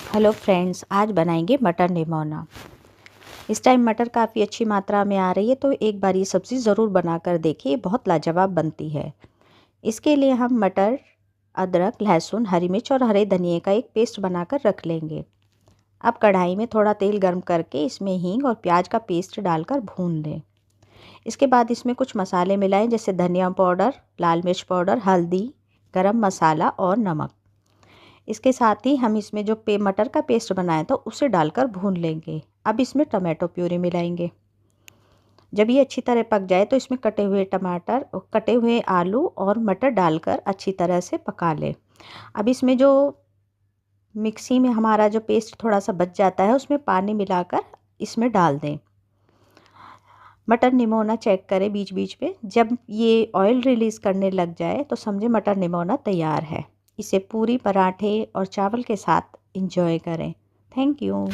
Hello friends, आज बनाएंगे मटर निमोना। इस टाइम मटर काफ़ी अच्छी मात्रा में आ रही है, तो एक बार ये सब्ज़ी ज़रूर बनाकर देखिए, बहुत लाजवाब बनती है। इसके लिए हम मटर, अदरक, लहसुन, हरी मिर्च और हरे धनिए का एक पेस्ट बनाकर रख लेंगे। अब कढ़ाई में थोड़ा तेल गर्म करके इसमें हींग और प्याज का पेस्ट डालकर भून लें। इसके बाद इसमें कुछ मसाले मिलाएं, जैसे धनिया पाउडर, लाल मिर्च पाउडर, हल्दी, गरम मसाला और नमक। इसके साथ ही हम इसमें जो मटर का पेस्ट बनाया था उसे डालकर भून लेंगे। अब इसमें टमाटो प्यूरी मिलाएंगे। जब ये अच्छी तरह पक जाए तो इसमें कटे हुए टमाटर, कटे हुए आलू और मटर डालकर अच्छी तरह से पका लें। अब इसमें जो मिक्सी में हमारा जो पेस्ट थोड़ा सा बच जाता है, उसमें पानी मिलाकर इसमें डाल दें। मटर निमोना चेक करें बीच बीच में। जब ये ऑयल रिलीज़ करने लग जाए तो समझे मटर निमोना तैयार है। इसे पूरी, पराठे और चावल के साथ एंजॉय करें। Thank you.